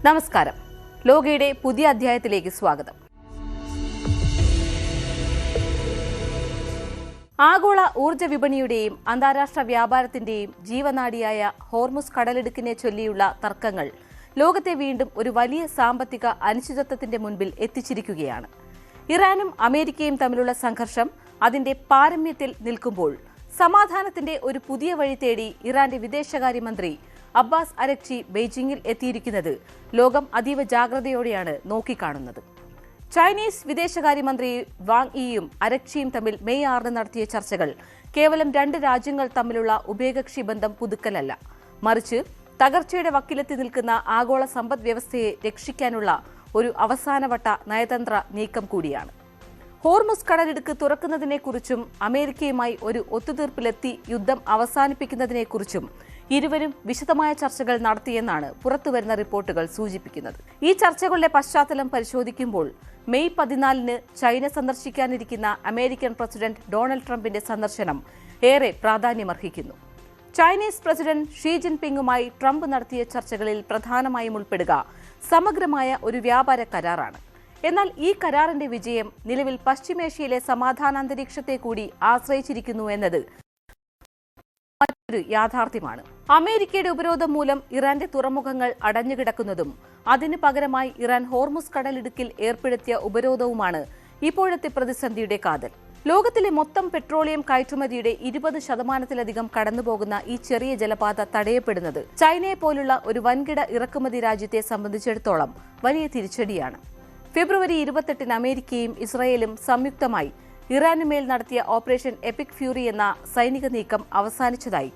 നമസ്കാരം. ലോകയുടെ പുതിയ അധ്യായത്തിലേക്ക് സ്വാഗതം. ആഗോള ഊർജ്ജ വിപണിയുടെയും അന്താരാഷ്ട്ര വ്യാപാരത്തിന്റെയും ജീവനാഡിയായ ഹോർമുസ് കടലിടുക്കിനെ ചൊല്ലിയുള്ള തർക്കങ്ങൾ ലോകത്തെ വീണ്ടും ഒരു വലിയ സാമ്പത്തിക അനിശ്ചിതത്വത്തിന്റെ മുൻപിൽ എത്തിച്ചിരിക്കുകയാണ്. ഇറാനും അമേരിക്കയും തമ്മിലുള്ള സംഘർഷം അതിന്റെ പാരമ്യത്തിൽ നിൽക്കുമ്പോൾ സമാധാനത്തിന്റെ ഒരു പുതിയ വഴി തേടി ഇറാന്റെ വിദേശകാര്യമന്ത്രി അബ്ബാസ് അരക്ചി ബെയ്ജിംഗിൽ എത്തിയിരിക്കുന്നത് ലോകം അതീവ ജാഗ്രതയോടെയാണ് നോക്കിക്കാണുന്നത്. ചൈനീസ് വിദേശകാര്യമന്ത്രി വാങ് യിയും അരക്ചിയും തമ്മിൽ മെയ് 6 നടത്തിയ ചർച്ചകൾ കേവലം രണ്ട് രാജ്യങ്ങൾ തമ്മിലുള്ള ഉഭയകക്ഷി ബന്ധം പുതുക്കലല്ല, മറിച്ച് തകർച്ചയുടെ വക്കിലെത്തി നിൽക്കുന്ന ആഗോള സമ്പദ് വ്യവസ്ഥയെ രക്ഷിക്കാനുള്ള ഒരു അവസാനവട്ട നയതന്ത്ര നീക്കം കൂടിയാണ്. ഹോർമുസ് കടലിടുക്ക് തുറക്കുന്നതിനെക്കുറിച്ചും അമേരിക്കയുമായി ഒരു ഒത്തുതീർപ്പിലെത്തി യുദ്ധം അവസാനിപ്പിക്കുന്നതിനെക്കുറിച്ചും ഇരുവരും വിശദമായ ചർച്ചകൾ നടത്തിയെന്നാണ് പുറത്തുവരുന്ന റിപ്പോർട്ടുകൾ സൂചിപ്പിക്കുന്നത്. ഈ ചർച്ചകളുടെ പശ്ചാത്തലം പരിശോധിക്കുമ്പോൾ മെയ് 14 ചൈന സന്ദർശിക്കാനിരിക്കുന്ന അമേരിക്കൻ പ്രസിഡന്റ് ഡൊണാൾഡ് ട്രംപിന്റെ സന്ദർശനം ഏറെ പ്രാധാന്യമർഹിക്കുന്നു. ചൈനീസ് പ്രസിഡന്റ് ഷീ ജിൻപിങ്ങുമായി ട്രംപ് നടത്തിയ ചർച്ചകളിൽ പ്രധാനമായും ഉൾപ്പെടുക സമഗ്രമായ ഒരു വ്യാപാര കരാറാണ്. എന്നാൽ ഈ കരാറിന്റെ വിജയം നിലവിൽ പശ്ചിമേഷ്യയിലെ സമാധാനാന്തരീക്ഷത്തെ കൂടി ആശ്രയിച്ചിരിക്കുന്നു എന്നത് മറ്റൊരു യാഥാർത്ഥ്യമാണ്. അമേരിക്കയുടെ ഉപരോധം മൂലം ഇറാന്റെ തുറമുഖങ്ങൾ അടഞ്ഞുകിടക്കുന്നതും അതിനു പകരമായി ഇറാൻ ഹോർമുസ് കടലിടുക്കിൽ ഏർപ്പെടുത്തിയ ഉപരോധവുമാണ് ഇപ്പോഴത്തെ പ്രതിസന്ധിയുടെ കാതൽ. ലോകത്തിലെ മൊത്തം പെട്രോളിയം കയറ്റുമതിയുടെ 20% കടന്നുപോകുന്ന ഈ ചെറിയ ജലപാത തടയപ്പെടുന്നത് ചൈനയെ പോലുള്ള ഒരു വൻകിട ഇറക്കുമതി രാജ്യത്തെ സംബന്ധിച്ചിടത്തോളം വലിയ തിരിച്ചടിയാണ്. ഫെബ്രുവരി 28 അമേരിക്കയും ഇസ്രായേലും സംയുക്തമായി ഇറാനുമേൽ നടത്തിയ ഓപ്പറേഷൻ എപ്പിക് ഫ്യൂറി എന്ന സൈനിക നീക്കം അവസാനിച്ചതായി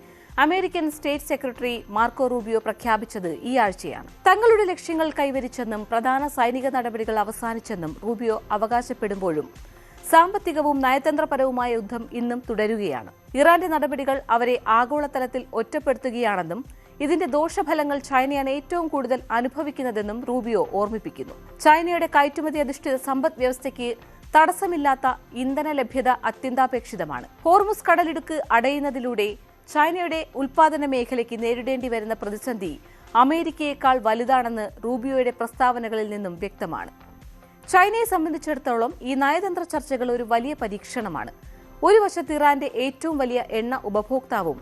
American state secretary Marco Rubio പ്രഖ്യാപിച്ചത് ഈ ആഴ്ചയാണ്. തങ്ങളുടെ ലക്ഷ്യങ്ങൾ കൈവരിച്ചെന്നും പ്രധാന സൈനിക നടപടികൾ അവസാനിച്ചെന്നും റൂബിയോ അവകാശപ്പെടുമ്പോഴും സാമ്പത്തികവും നയതന്ത്രപരവുമായ യുദ്ധം ഇന്നും തുടരുകയാണ്. ഇറാന്റെ നടപടികൾ അവരെ ആഗോളതലത്തിൽ ഒറ്റപ്പെടുത്തുകയാണെന്നും ഇതിന്റെ ദോഷഫലങ്ങൾ ചൈനയാണ് ഏറ്റവും കൂടുതൽ അനുഭവിക്കുന്നതെന്നും റൂബിയോ ഓർമ്മിപ്പിക്കുന്നു. ചൈനയുടെ കയറ്റുമതി അധിഷ്ഠിത സമ്പദ് വ്യവസ്ഥയ്ക്ക് തടസ്സമില്ലാത്ത ഇന്ധന ലഭ്യത അത്യന്താപേക്ഷിതമാണ്. ഹോർമുസ് കടലിടുക്ക് അടയുന്നതിലൂടെ ചൈനയുടെ ഉൽപാദന മേഖലയ്ക്ക് നേരിടേണ്ടി വരുന്ന പ്രതിസന്ധി അമേരിക്കയേക്കാൾ വലുതാണെന്ന് റൂബിയോയുടെ പ്രസ്താവനകളിൽ നിന്നും വ്യക്തമാണ്. ചൈനയെ സംബന്ധിച്ചിടത്തോളം ഈ നയതന്ത്ര ചർച്ചകൾ ഒരു വലിയ പരീക്ഷണമാണ്. ഒരു വശത്ത് ഇറാന്റെ ഏറ്റവും വലിയ എണ്ണ ഉപഭോക്താവും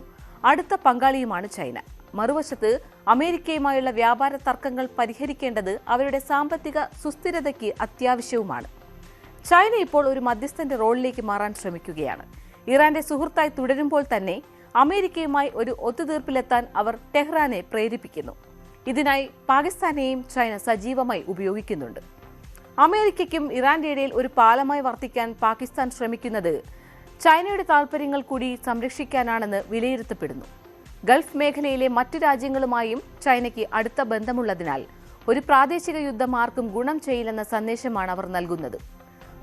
അടുത്ത പങ്കാളിയുമാണ് ചൈന. മറുവശത്ത് അമേരിക്കയുമായുള്ള വ്യാപാര തർക്കങ്ങൾ പരിഹരിക്കേണ്ടത് അവരുടെ സാമ്പത്തിക സുസ്ഥിരതയ്ക്ക് അത്യാവശ്യവുമാണ്. ചൈന ഇപ്പോൾ ഒരു മധ്യസ്ഥന്റെ റോളിലേക്ക് മാറാൻ ശ്രമിക്കുകയാണ്. ഇറാന്റെ സുഹൃത്തായി തുടരുമ്പോൾ തന്നെ അമേരിക്കയുമായി ഒരു ഒത്തുതീർപ്പിലെത്താൻ അവർ ടെഹ്റാനെ പ്രേരിപ്പിക്കുന്നു. ഇതിനായി പാകിസ്ഥാനെയും ചൈന സജീവമായി ഉപയോഗിക്കുന്നുണ്ട്. അമേരിക്കയ്ക്കും ഇറാന്റെ ഇടയിൽ ഒരു പാലമായി വർത്തിക്കാൻ പാകിസ്ഥാൻ ശ്രമിക്കുന്നത് ചൈനയുടെ താൽപര്യങ്ങൾ കൂടി സംരക്ഷിക്കാനാണെന്ന് വിലയിരുത്തപ്പെടുന്നു. ഗൾഫ് മേഖലയിലെ മറ്റു രാജ്യങ്ങളുമായും ചൈനയ്ക്ക് അടുത്ത ബന്ധമുള്ളതിനാൽ ഒരു പ്രാദേശിക യുദ്ധം ആർക്കും ഗുണം ചെയ്യില്ലെന്ന സന്ദേശമാണ് അവർ നൽകുന്നത്.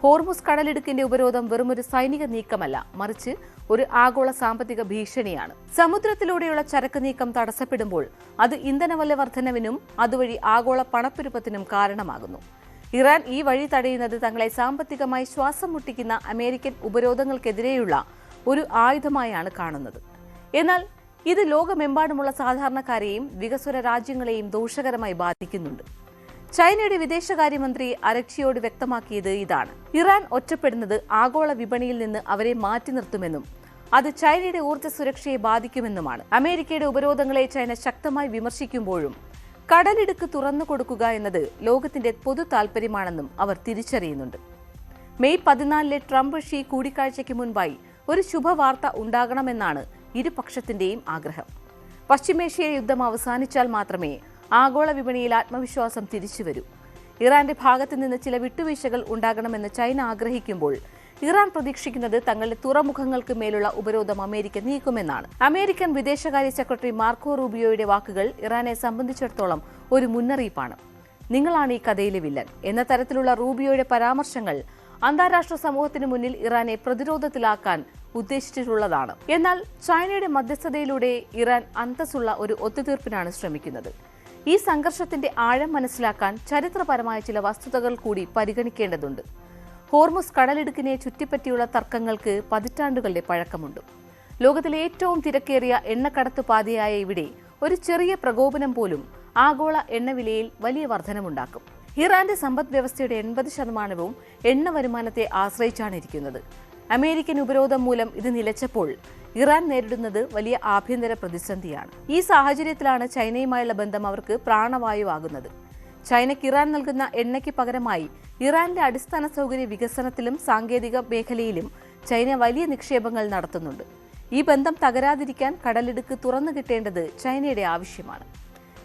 ഹോർമുസ് കടലിടുക്കിന്റെ ഉപരോധം വെറുമൊരു സൈനിക നീക്കമല്ല, മറിച്ച് ഒരു ആഗോള സാമ്പത്തിക ഭീഷണിയാണ്. സമുദ്രത്തിലൂടെയുള്ള ചരക്ക് നീക്കം തടസ്സപ്പെടുമ്പോൾ അത് ഇന്ധനവില വർധനവിനും അതുവഴി ആഗോള പണപ്പെരുപ്പത്തിനും കാരണമാകുന്നു. ഇറാൻ ഈ വഴി തടയുന്നത് തങ്ങളെ സാമ്പത്തികമായി ശ്വാസം മുട്ടിക്കുന്ന അമേരിക്കൻ ഉപരോധങ്ങൾക്കെതിരെയുള്ള ഒരു ആയുധമായാണ് കാണുന്നത്. എന്നാൽ ഇത് ലോകമെമ്പാടുമുള്ള സാധാരണക്കാരെയും വികസ്വര രാജ്യങ്ങളെയും ദോഷകരമായി ബാധിക്കുന്നുണ്ട്. ചൈനയുടെ വിദേശകാര്യമന്ത്രി അരക്ചിയോട് വ്യക്തമാക്കിയത് ഇതാണ്: ഇറാൻ ഒറ്റപ്പെടുന്നത് ആഗോള വിപണിയിൽ നിന്ന് അവരെ മാറ്റി നിർത്തുമെന്നും അത് ചൈനയുടെ ഊർജ്ജ സുരക്ഷയെ ബാധിക്കുമെന്നുമാണ്. അമേരിക്കയുടെ ഉപരോധങ്ങളെ ചൈന ശക്തമായി വിമർശിക്കുമ്പോഴും കടലിടുക്ക് തുറന്നു കൊടുക്കുക എന്നത് ലോകത്തിന്റെ പൊതു താൽപര്യമാണെന്നും അവർ തിരിച്ചറിയുന്നുണ്ട്. മെയ് 14 ട്രംപ് ഷീ കൂടിക്കാഴ്ചയ്ക്ക് മുൻപായി ഒരു ശുഭവാർത്ത ഉണ്ടാകണമെന്നാണ് ഇരുപക്ഷത്തിന്റെയും ആഗ്രഹം. പശ്ചിമേഷ്യയിലെ യുദ്ധം അവസാനിച്ചാൽ മാത്രമേ ആഗോള വിപണിയിൽ ആത്മവിശ്വാസം തിരിച്ചുവരൂ. ഇറാന്റെ ഭാഗത്തു നിന്ന് ചില വിട്ടുവീഴ്ചകൾ ഉണ്ടാകണമെന്ന് ചൈന ആഗ്രഹിക്കുമ്പോൾ ഇറാൻ പ്രതീക്ഷിക്കുന്നത് തങ്ങളുടെ തുറമുഖങ്ങൾക്ക് മേലുള്ള ഉപരോധം അമേരിക്ക നീക്കുമെന്നാണ്. അമേരിക്കൻ വിദേശകാര്യ സെക്രട്ടറി മാർക്കോ റൂബിയോയുടെ വാക്കുകൾ ഇറാനെ സംബന്ധിച്ചിടത്തോളം ഒരു മുന്നറിയിപ്പാണ്. നിങ്ങളാണ് ഈ കഥയിലെ വില്ലൻ എന്ന തരത്തിലുള്ള റൂബിയോയുടെ പരാമർശങ്ങൾ അന്താരാഷ്ട്ര സമൂഹത്തിന് മുന്നിൽ ഇറാനെ പ്രതിരോധത്തിലാക്കാൻ ഉദ്ദേശിച്ചിട്ടുള്ളതാണ്. എന്നാൽ ചൈനയുടെ മധ്യസ്ഥതയിലൂടെ ഇറാൻ അന്തസ്സുള്ള ഒരു ഒത്തുതീർപ്പിനാണ് ശ്രമിക്കുന്നത്. ഈ സംഘർഷത്തിന്റെ ആഴം മനസ്സിലാക്കാൻ ചരിത്രപരമായ ചില വസ്തുതകൾ കൂടി പരിഗണിക്കേണ്ടതുണ്ട്. ഹോർമുസ് കടലിടുക്കിനെ ചുറ്റിപ്പറ്റിയുള്ള തർക്കങ്ങൾക്ക് പതിറ്റാണ്ടുകളുടെ പഴക്കമുണ്ട്. ലോകത്തിലെ ഏറ്റവും തിരക്കേറിയ എണ്ണക്കടത്ത് പാതയായ ഇവിടെ ഒരു ചെറിയ പ്രകോപനം പോലും ആഗോള എണ്ണവിലയിൽ വലിയ വർധനമുണ്ടാക്കും. ഇറാന്റെ സമ്പദ് വ്യവസ്ഥയുടെ 80% എണ്ണ വരുമാനത്തെ ആശ്രയിച്ചാണ് ഇരിക്കുന്നത്. അമേരിക്കൻ ഉപരോധം മൂലം ഇത് നിലച്ചപ്പോൾ ഇറാൻ നേരിടുന്നത് വലിയ ആഭ്യന്തര പ്രതിസന്ധിയാണ്. ഈ സാഹചര്യത്തിലാണ് ചൈനയുമായുള്ള ബന്ധം അവർക്ക് പ്രാണവായുവാകുന്നത്. ചൈനയ്ക്ക് ഇറാൻ നൽകുന്ന എണ്ണയ്ക്ക് പകരമായി ഇറാന്റെ അടിസ്ഥാന സൗകര്യ വികസനത്തിലും സാങ്കേതിക മേഖലയിലും ചൈന വലിയ നിക്ഷേപങ്ങൾ നടത്തുന്നുണ്ട്. ഈ ബന്ധം തകരാതിരിക്കാൻ കടലിടുക്ക് തുറന്നു കിട്ടേണ്ടത് ചൈനയുടെ ആവശ്യമാണ്.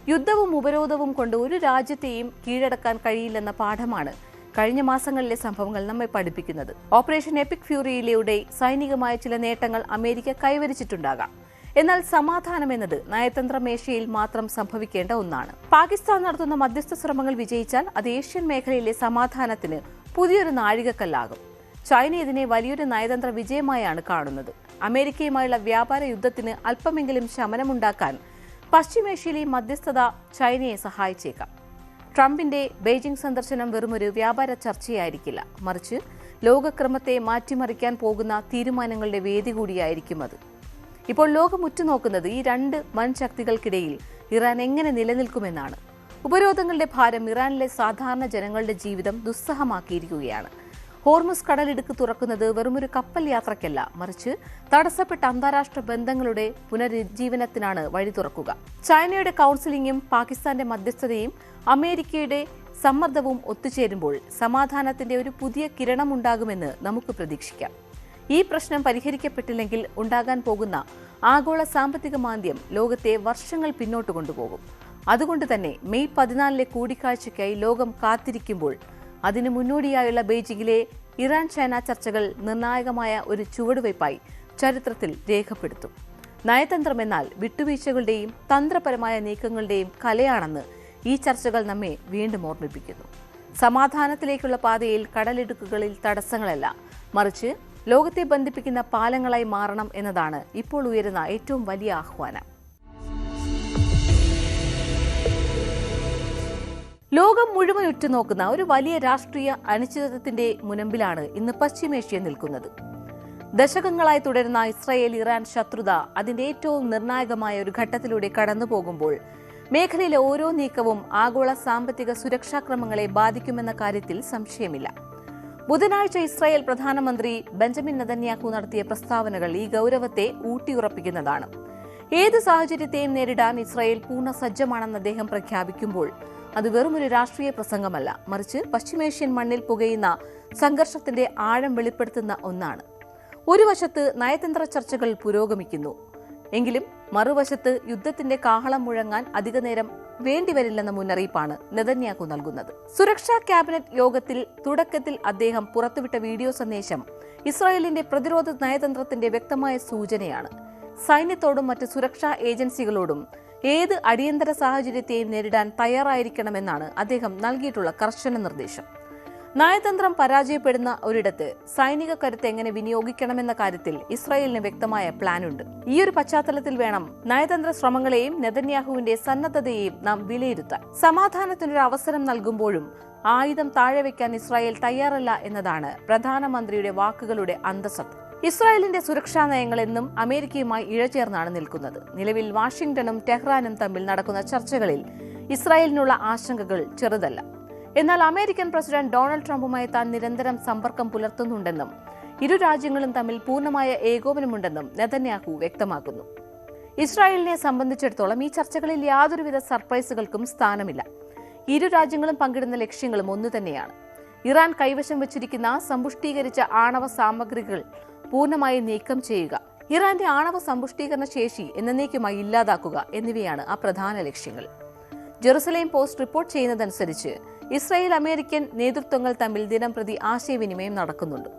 യുദ്ധവും ഉപരോധവും കൊണ്ട് ഒരു രാജ്യത്തെയും കീഴടക്കാൻ കഴിയില്ലെന്ന പാഠമാണ് കഴിഞ്ഞ മാസങ്ങളിലെ സംഭവങ്ങൾ നമ്മെ പഠിപ്പിക്കുന്നത്. ഓപ്പറേഷൻ എപ്പിക് ഫ്യൂറിയിലൂടെ സൈനികമായ ചില നേട്ടങ്ങൾ അമേരിക്ക കൈവരിച്ചിട്ടുണ്ടാകാം. എന്നാൽ സമാധാനം എന്നത് നയതന്ത്ര മേശയിൽ മാത്രം സംഭവിക്കേണ്ട ഒന്നാണ്. പാകിസ്ഥാൻ നടത്തുന്ന മധ്യസ്ഥ ശ്രമങ്ങൾ വിജയിച്ചാൽ അത് ഏഷ്യൻ മേഖലയിലെ സമാധാനത്തിന് പുതിയൊരു നാഴികക്കല്ലാകും. ചൈന ഇതിനെ വലിയൊരു നയതന്ത്ര വിജയമായാണ് കാണുന്നത്. അമേരിക്കയുമായുള്ള വ്യാപാര യുദ്ധത്തിന് അല്പമെങ്കിലും ശമനമുണ്ടാക്കാൻ പശ്ചിമേഷ്യയിലെ മധ്യസ്ഥത ചൈനയെ സഹായിച്ചേക്കാം. ട്രംപിന്റെ ബെയ്ജിംഗ് സന്ദർശനം വെറുമൊരു വ്യാപാര ചർച്ചയായിരിക്കില്ല, മറിച്ച് ലോകക്രമത്തെ മാറ്റിമറിക്കാൻ പോകുന്ന തീരുമാനങ്ങളുടെ വേദി കൂടിയായിരിക്കും അത്. ഇപ്പോൾ ലോകം ഉറ്റുനോക്കുന്നത് ഈ രണ്ട് വൻ ശക്തികൾക്കിടയിൽ ഇറാൻ എങ്ങനെ നിലനിൽക്കുമെന്നാണ്. ഉപരോധങ്ങളുടെ ഭാരം ഇറാനിലെ സാധാരണ ജനങ്ങളുടെ ജീവിതം ദുസ്സഹമാക്കിയിരിക്കുകയാണ്. ഹോർമുസ് കടലിടുക്ക് തുറക്കുന്നത് വെറുമൊരു കപ്പൽ യാത്രയ്ക്കല്ല, മറിച്ച് തടസ്സപ്പെട്ട അന്താരാഷ്ട്ര ബന്ധങ്ങളുടെ പുനരുജ്ജീവനത്തിനാണ് വഴി തുറക്കുക. ചൈനയുടെ കൗൺസിലിംഗും പാകിസ്ഥാന്റെ മധ്യസ്ഥതയും അമേരിക്കയുടെ സമ്മർദ്ദവും ഒത്തുചേരുമ്പോൾ സമാധാനത്തിന്റെ ഒരു പുതിയ കിരണമുണ്ടാകുമെന്ന് നമുക്ക് പ്രതീക്ഷിക്കാം. ഈ പ്രശ്നം പരിഹരിക്കപ്പെട്ടില്ലെങ്കിൽ ഉണ്ടാകാൻ പോകുന്ന ആഗോള സാമ്പത്തിക മാന്ദ്യം ലോകത്തെ വർഷങ്ങൾ പിന്നോട്ട് കൊണ്ടുപോകും. അതുകൊണ്ട് തന്നെ മെയ് 14 കൂടിക്കാഴ്ചയ്ക്കായി ലോകം കാത്തിരിക്കുമ്പോൾ അതിനു മുന്നോടിയായുള്ള ബെയ്ജിംഗിലെ ഇറാൻ ചൈന ചർച്ചകൾ നിർണായകമായ ഒരു ചുവടുവയ്പായി ചരിത്രത്തിൽ രേഖപ്പെടുത്തും. നയതന്ത്രമെന്നാൽ വിട്ടുവീഴ്ചകളുടെയും തന്ത്രപരമായ നീക്കങ്ങളുടെയും കലയാണെന്ന് ഈ ചർച്ചകൾ നമ്മെ വീണ്ടും ഓർമ്മിപ്പിക്കുന്നു. സമാധാനത്തിലേക്കുള്ള പാതയിൽ കടലിടുക്കുകളിൽ തടസ്സങ്ങളല്ല, മറിച്ച് ലോകത്തെ ബന്ധിപ്പിക്കുന്ന പാലങ്ങളായി മാറണം എന്നതാണ് ഇപ്പോൾ ഉയരുന്ന ഏറ്റവും വലിയ ആഹ്വാനം. ലോകം മുഴുവൻ ഉറ്റുനോക്കുന്ന ഒരു വലിയ രാഷ്ട്രീയ അനിശ്ചിതത്വത്തിന്റെ മുനമ്പിലാണ് ഇന്ന് പശ്ചിമേഷ്യ നിൽക്കുന്നത്. ദശകങ്ങളായി തുടരുന്ന ഇസ്രായേൽ ഇറാൻ ശത്രുത അതിന്റെ ഏറ്റവും നിർണായകമായ ഒരു ഘട്ടത്തിലൂടെ കടന്നുപോകുമ്പോൾ മേഖലയിലെ ഓരോ നീക്കവും ആഗോള സാമ്പത്തിക സുരക്ഷാക്രമങ്ങളെ ബാധിക്കുമെന്ന കാര്യത്തിൽ സംശയമില്ല. ബുധനാഴ്ച ഇസ്രായേൽ പ്രധാനമന്ത്രി ബെഞ്ചമിൻ നെതന്യാഹു നടത്തിയ പ്രസ്താവനകൾ ഈ ഗൌരവത്തെ ഊട്ടിയുറപ്പിക്കുന്നതാണ്. ഏത് സാഹചര്യത്തെയും നേരിടാൻ ഇസ്രായേൽ പൂർണ്ണ സജ്ജമാണെന്ന് അദ്ദേഹം പ്രഖ്യാപിക്കുമ്പോൾ അത് വെറുമൊരു രാഷ്ട്രീയ പ്രസംഗമല്ല, മറിച്ച് പശ്ചിമേഷ്യൻ മണ്ണിൽ പുകയുന്ന സംഘർഷത്തിന്റെ ആഴം വെളിപ്പെടുത്തുന്ന ഒന്നാണ്. ഒരു വശത്ത് നയതന്ത്ര ചർച്ചകൾ പുരോഗമിക്കുന്നു എങ്കിലും മറുവശത്ത് യുദ്ധത്തിന്റെ കാഹളം മുഴങ്ങാൻ അധികനേരം വേണ്ടിവരില്ലെന്ന മുന്നറിയിപ്പാണ് നെതന്യാഹു നൽകുന്നത്. സുരക്ഷാ ക്യാബിനറ്റ് യോഗത്തിൽ തുടക്കത്തിൽ അദ്ദേഹം പുറത്തുവിട്ട വീഡിയോ സന്ദേശം ഇസ്രായേലിന്റെ പ്രതിരോധ നയതന്ത്രത്തിന്റെ വ്യക്തമായ സൂചനയാണ്. സൈന്യത്തോടും മറ്റ് സുരക്ഷാ ഏജൻസികളോടും ഏത് അടിയന്തര സാഹചര്യത്തെയും നേരിടാൻ തയ്യാറായിരിക്കണമെന്നാണ് അദ്ദേഹം നൽകിയിട്ടുള്ള കർശന നിർദ്ദേശം. നയതന്ത്രം പരാജയപ്പെടുന്ന ഒരിടത്ത് സൈനിക കരുത്ത് എങ്ങനെ വിനിയോഗിക്കണമെന്ന കാര്യത്തിൽ ഇസ്രായേലിന് വ്യക്തമായ പ്ലാനുണ്ട്. ഈയൊരു പശ്ചാത്തലത്തിൽ വേണം നയതന്ത്ര ശ്രമങ്ങളെയും നെതന്യാഹുവിന്റെ സന്നദ്ധതയെയും നാം വിലയിരുത്താൻ. സമാധാനത്തിനൊരു അവസരം നൽകുമ്പോഴും ആയുധം താഴെ വയ്ക്കാൻ ഇസ്രായേൽ തയ്യാറല്ല എന്നതാണ് പ്രധാനമന്ത്രിയുടെ വാക്കുകളുടെ അന്തസത്ത. ഇസ്രായേലിന്റെ സുരക്ഷാ നയങ്ങൾ എന്നും അമേരിക്കയുമായി ഇഴചേർന്നാണ് നിൽക്കുന്നത്. നിലവിൽ വാഷിംഗ്ടണും ടെഹ്റാനും തമ്മിൽ നടക്കുന്ന ചർച്ചകളിൽ ഇസ്രായേലിനുള്ള ആശങ്കകൾ ചെറുതല്ല. എന്നാൽ അമേരിക്കൻ പ്രസിഡന്റ് ഡൊണാൾഡ് ട്രംപുമായി താൻ നിരന്തരം സമ്പർക്കം പുലർത്തുന്നുണ്ടെന്നും ഇരു രാജ്യങ്ങളും തമ്മിൽ പൂർണ്ണമായ ഏകോപനമുണ്ടെന്നും നെതന്യാഹു വ്യക്തമാക്കുന്നു. ഇസ്രായേലിനെ സംബന്ധിച്ചിടത്തോളം ഈ ചർച്ചകളിൽ യാതൊരുവിധ സർപ്രൈസുകൾക്കും സ്ഥാനമില്ല. ഇരു രാജ്യങ്ങളും പങ്കിടുന്ന ലക്ഷ്യങ്ങളും ഒന്നുതന്നെയാണ്. ഇറാൻ കൈവശം വച്ചിരിക്കുന്ന സമ്പുഷ്ടീകരിച്ച ആണവ സാമഗ്രികൾ പൂർണ്ണമായി നീക്കം ചെയ്യുക, ഇറാന്റെ ആണവ സമ്പുഷ്ടീകരണ ശേഷി എന്നേക്കുമായി ഇല്ലാതാക്കുക എന്നിവയാണ് ആ പ്രധാന ലക്ഷ്യങ്ങൾ. ജെറുസലേം പോസ്റ്റ് റിപ്പോർട്ട് ചെയ്യുന്നതനുസരിച്ച് ഇസ്രായേൽ അമേരിക്കൻ നേതൃത്വങ്ങൾ തമ്മിൽ ദിനംപ്രതി ആശയവിനിമയം നടക്കുന്നുണ്ട്.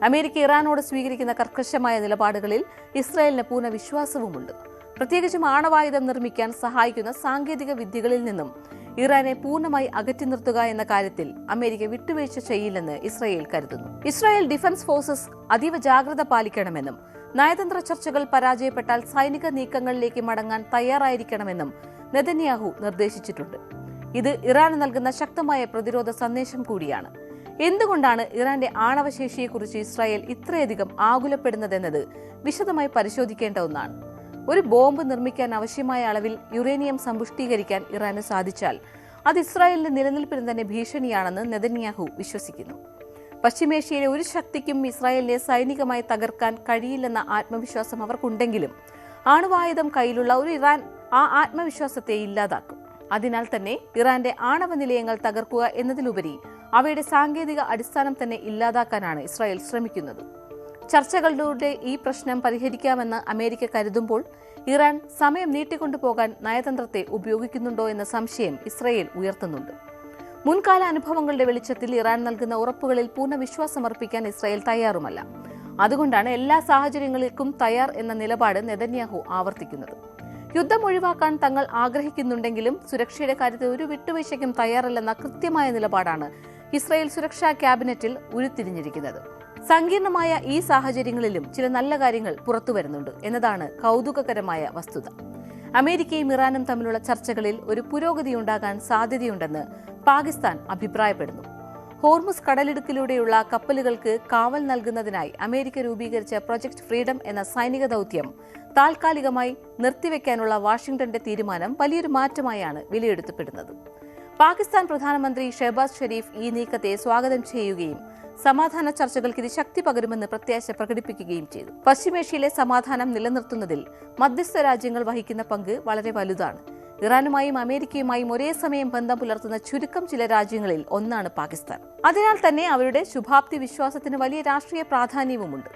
അമേരിക്ക ഇറാനോട് സ്വീകരിക്കുന്ന കർക്കശമായ നിലപാടുകളിൽ ഇസ്രായേലിന് പൂർണ്ണ വിശ്വാസവുമുണ്ട്. പ്രത്യേകിച്ചും ആണവായുധം നിർമ്മിക്കാൻ സഹായിക്കുന്ന സാങ്കേതിക വിദ്യകളിൽ നിന്നും ഇറാനെ പൂർണ്ണമായി അകറ്റി നിർത്തുക എന്ന കാര്യത്തിൽ അമേരിക്ക വിട്ടുവീഴ്ച ചെയ്യില്ലെന്ന് ഇസ്രായേൽ കരുതുന്നു. ഇസ്രായേൽ ഡിഫൻസ് ഫോഴ്സസ് അതീവ ജാഗ്രത പാലിക്കണമെന്നും നയതന്ത്ര ചർച്ചകൾ പരാജയപ്പെട്ടാൽ സൈനിക നീക്കങ്ങളിലേക്ക് മടങ്ങാൻ തയ്യാറായിരിക്കണമെന്നും നെതന്യാഹു നിർദ്ദേശിച്ചിട്ടുണ്ട്. ഇത് ഇറാന് നൽകുന്ന ശക്തമായ പ്രതിരോധ സന്ദേശം കൂടിയാണ്. എന്തുകൊണ്ടാണ് ഇറാന്റെ ആണവശേഷിയെക്കുറിച്ച് ഇസ്രായേൽ ഇത്രയധികം ആകുലപ്പെടുന്നതെന്നത് വിശദമായി പരിശോധിക്കേണ്ട ഒന്നാണ്. ഒരു ബോംബ് നിർമ്മിക്കാൻ ആവശ്യമായ അളവിൽ യുറേനിയം സമ്പുഷ്ടീകരിക്കാൻ ഇറാന് സാധിച്ചാൽ അത് ഇസ്രായേലിന്റെ നിലനിൽപ്പിന് തന്നെ ഭീഷണിയാണെന്ന് നെതന്യാഹു വിശ്വസിക്കുന്നു. പശ്ചിമേഷ്യയിലെ ഒരു ശക്തിക്കും ഇസ്രായേലിനെ സൈനികമായി തകർക്കാൻ കഴിയില്ലെന്ന ആത്മവിശ്വാസം അവർക്കുണ്ടെങ്കിലും ആണവായുധം കയ്യിലുള്ള ഒരു ഇറാൻ ആ ആത്മവിശ്വാസത്തെ ഇല്ലാതാക്കും. അതിനാൽ തന്നെ ഇറാന്റെ ആണവ നിലയങ്ങൾ തകർക്കുക എന്നതിലുപരി അവയുടെ സാങ്കേതിക അടിസ്ഥാനം തന്നെ ഇല്ലാതാക്കാനാണ് ഇസ്രായേൽ ശ്രമിക്കുന്നത്. ചർച്ചകളിലൂടെ ഈ പ്രശ്നം പരിഹരിക്കാമെന്ന് അമേരിക്ക കരുതുമ്പോൾ ഇറാൻ സമയം നീട്ടിക്കൊണ്ടുപോകാൻ നയതന്ത്രത്തെ ഉപയോഗിക്കുന്നുണ്ടോ എന്ന സംശയം ഇസ്രായേൽ ഉയർത്തുന്നുണ്ട്. മുൻകാല അനുഭവങ്ങളുടെ വെളിച്ചത്തിൽ ഇറാൻ നൽകുന്ന ഉറപ്പുകളിൽ പൂർണ്ണ വിശ്വാസമർപ്പിക്കാൻ ഇസ്രായേൽ തയ്യാറുമല്ല. അതുകൊണ്ടാണ് എല്ലാ സാഹചര്യങ്ങൾക്കും തയ്യാർ എന്ന നിലപാട് നെതന്യാഹു ആവർത്തിക്കുന്നത്. യുദ്ധം ഒഴിവാക്കാൻ തങ്ങൾ ആഗ്രഹിക്കുന്നുണ്ടെങ്കിലും സുരക്ഷയുടെ കാര്യത്തിൽ ഒരു വിട്ടുവീഴ്ചയ്ക്കും തയ്യാറല്ലെന്ന കൃത്യമായ നിലപാടാണ് ഇസ്രായേൽ സുരക്ഷാ ക്യാബിനറ്റിൽ ഉരുത്തിരിഞ്ഞിരിക്കുന്നത്. സങ്കീർണമായ ഈ സാഹചര്യങ്ങളിലും ചില നല്ല കാര്യങ്ങൾ പുറത്തുവരുന്നുണ്ട് എന്നതാണ് കൗതുകകരമായ വസ്തുത. അമേരിക്കയും ഇറാനും തമ്മിലുള്ള ചർച്ചകളിൽ ഒരു പുരോഗതിയുണ്ടാകാൻ സാധ്യതയുണ്ടെന്ന് പാകിസ്ഥാൻ അഭിപ്രായപ്പെടുന്നു. ഹോർമുസ് കടലിടുക്കിലൂടെയുള്ള കപ്പലുകൾക്ക് കാവൽ നൽകുന്നതിനായി അമേരിക്ക രൂപീകരിച്ച പ്രൊജക്ട് ഫ്രീഡം എന്ന സൈനിക ദൌത്യം താൽക്കാലികമായി നിർത്തിവെക്കാനുള്ള വാഷിംഗ്ടന്റെ തീരുമാനം വലിയൊരു മാറ്റമായാണ് വിലയിരുത്തപ്പെടുന്നത്. പാകിസ്ഥാൻ പ്രധാനമന്ത്രി ഷെഹബാസ് ഷെരീഫ് ഈ നീക്കത്തെ സ്വാഗതം ചെയ്യുകയും സമാധാന ചർച്ചകൾക്ക് ഇത് ശക്തി പകരുമെന്ന് പ്രത്യാശ പ്രകടിപ്പിക്കുകയും ചെയ്തു. പശ്ചിമേഷ്യയിലെ സമാധാനം നിലനിർത്തുന്നതിൽ മധ്യസ്ഥ രാജ്യങ്ങൾ വഹിക്കുന്ന പങ്ക് വളരെ വലുതാണ്. ഇറാനുമായും അമേരിക്കയുമായും ഒരേ സമയം ബന്ധം പുലർത്തുന്ന ചുരുക്കം ചില രാജ്യങ്ങളിൽ ഒന്നാണ് പാകിസ്ഥാൻ. അതിനാൽ തന്നെ അവരുടെ ശുഭാപ്തി വിശ്വാസത്തിന് വലിയ രാഷ്ട്രീയ പ്രാധാന്യവുമുണ്ട്.